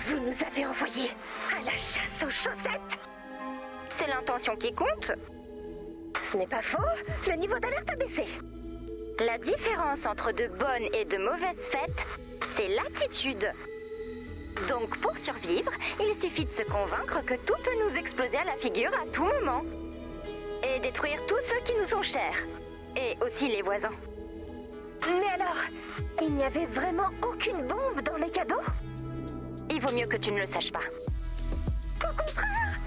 Vous nous avez envoyés à la chasse aux chaussettes. C'est l'intention qui compte. Ce n'est pas faux, le niveau d'alerte a baissé. La différence entre de bonnes et de mauvaises fêtes, c'est l'attitude. Donc pour survivre, il suffit de se convaincre que tout peut nous exploser à la figure à tout moment. Et détruire tous ceux qui nous sont chers. Et aussi les voisins. Mais alors, il n'y avait vraiment aucune bombe dans les cadeaux? Il vaut mieux que tu ne le saches pas. Au contraire!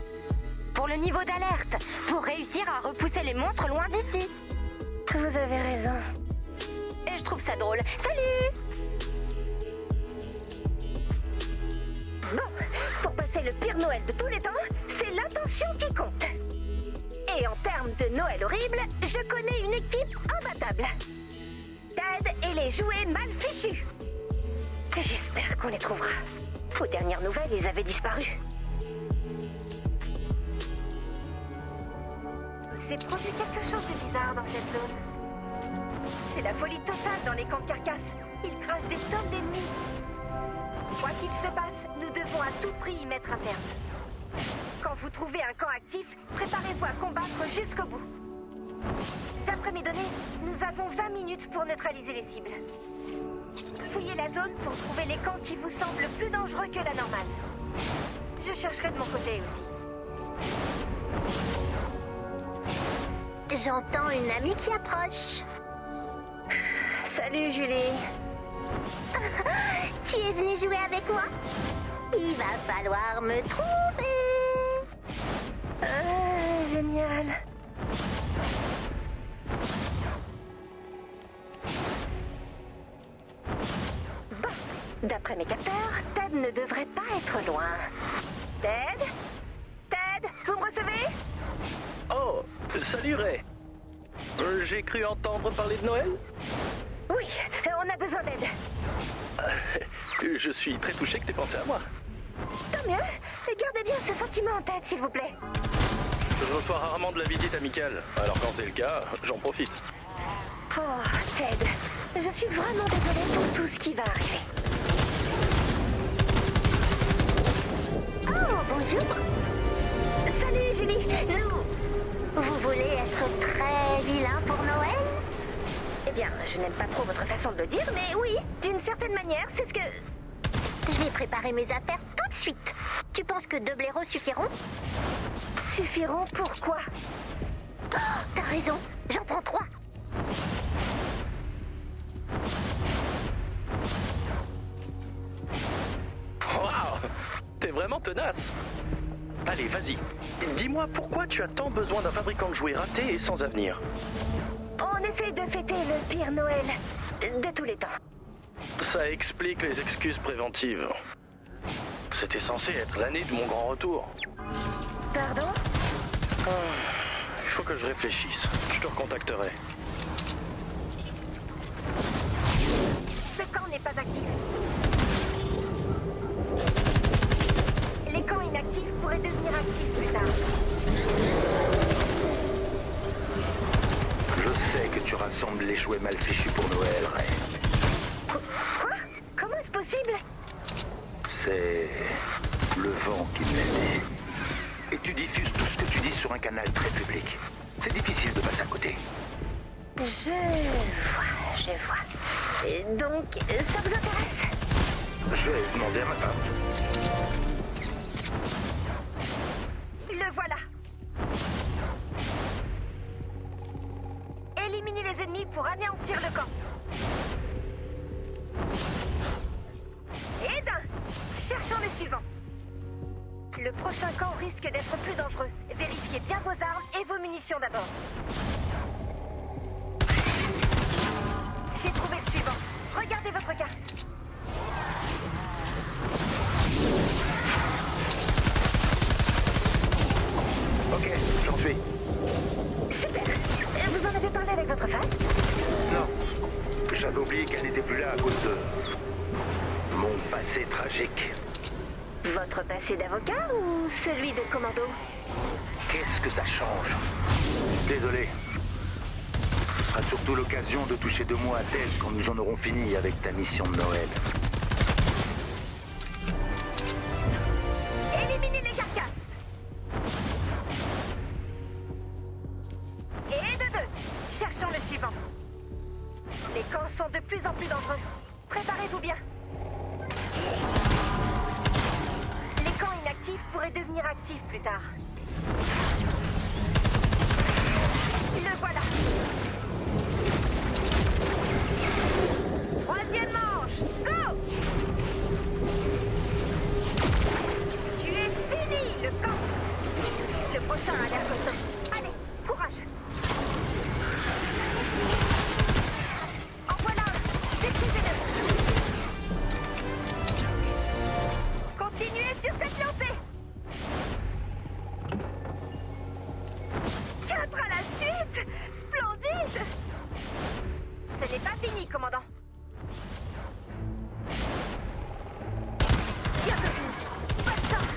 Pour le niveau d'alerte, pour réussir à repousser les monstres loin d'ici. Vous avez raison. Et je trouve ça drôle. Salut! Bon, pour passer le pire Noël de tous les temps, c'est l'intention qui compte. Et en termes de Noël horrible, je connais une équipe imbattable. Ted et les jouets mal fichus. J'espère qu'on les trouvera. Aux dernières nouvelles, ils avaient disparu. Il s'est produit quelque chose de bizarre dans cette zone. C'est la folie totale dans les camps de carcasses. Ils crachent des tonnes d'ennemis. Quoi qu'il se passe, nous devons à tout prix y mettre un terme. Quand vous trouvez un camp actif, préparez-vous à combattre jusqu'au bout. D'après mes données, nous avons 20 minutes pour neutraliser les cibles. Fouillez la zone pour trouver les camps qui vous semblent plus dangereux que la normale. Je chercherai de mon côté aussi. J'entends une amie qui approche. Salut Julie. Tu es venue jouer avec moi? Il va falloir me trouver. Génial. Bon, d'après mes capteurs, Ted ne devrait pas être loin. Ted? Ted, vous me recevez? Oh, salut Ray. J'ai cru entendre parler de Noël. Oui, on a besoin d'aide. Je suis très touché que t'aies pensé à moi. Tant mieux. Gardez bien ce sentiment en tête, s'il vous plaît. Je reçois rarement de la visite amicale, alors quand c'est le cas, j'en profite. Oh, Ted, je suis vraiment désolée pour tout ce qui va arriver. Oh, bonjour. Salut, Julie. Vous voulez être très vilain pour Noël? Eh bien, je n'aime pas trop votre façon de le dire, mais oui, d'une certaine manière, c'est ce que... Je vais préparer mes affaires tout de suite. Tu penses que 2 blaireaux suffiront? Suffiront pour quoi? Oh, t'as raison, j'en prends 3. Waouh, t'es vraiment tenace. Allez, vas-y. Dis-moi pourquoi tu as tant besoin d'un fabricant de jouets raté et sans avenir. On essaye de fêter le pire Noël de tous les temps. Ça explique les excuses préventives. C'était censé être l'année de mon grand retour. Pardon? Il faut que je réfléchisse. Je te recontacterai. Ce camp n'est pas actif. Les camps inactifs pourraient devenir actifs plus tard. Je sais que tu rassembles les jouets mal fichus pour Noël, Ray. Quoi? Comment est-ce possible? C'est le vent qui me l'a dit. Et tu diffuses tout ce que tu dis sur un canal très public. C'est difficile de passer à côté. Je vois. Et donc, ça vous intéresse? Je vais demander à ma femme. Le voilà. Éliminez les ennemis pour anéantir le camp. Et cherchons le suivant. Le prochain camp risque d'être plus dangereux. Vérifiez bien vos armes et vos munitions d'abord. J'ai trouvé le suivant. Regardez votre carte. Ok, j'en suis. Super. Vous en avez parlé avec votre femme? Non, j'avais oublié qu'elle n'était plus là à cause de mon passé tragique. Votre passé d'avocat ou celui de commando? Qu'est-ce que ça change? Désolé. Ce sera surtout l'occasion de toucher 2 mots à Ted quand nous en aurons fini avec ta mission de Noël. suivant. Les camps sont de plus en plus dangereux. Préparez-vous bien. Les camps inactifs pourraient devenir actifs plus tard. Le voilà. Troisième manche. Go! Tu es fini, le camp. Le prochain a l'air costaud. Allez, courage. En voilà un. Détruisez-le. Continuez sur cette lancée. 4 à la suite. Splendide. Ce n'est pas fini, commandant. Bien de bonne chance.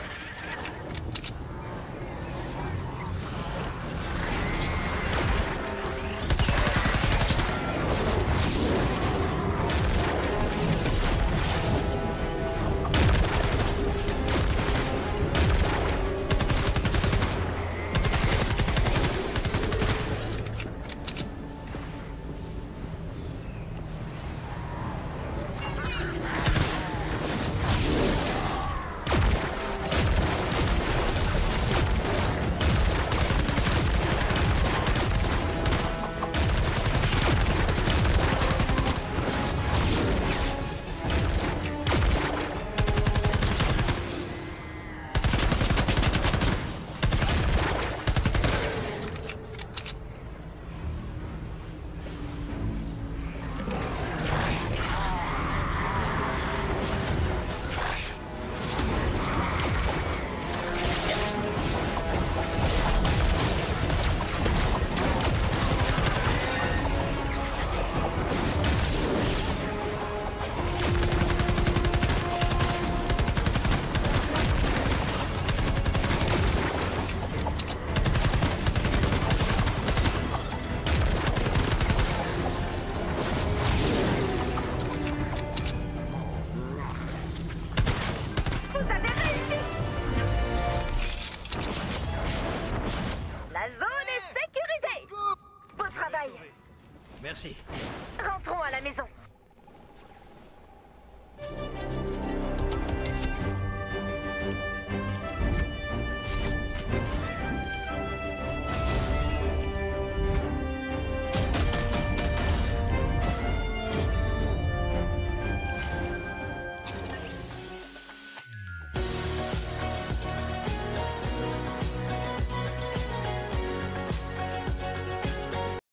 Vous avez réussi. La zone est sécurisée. Beau travail. Merci. Rentrons à la maison.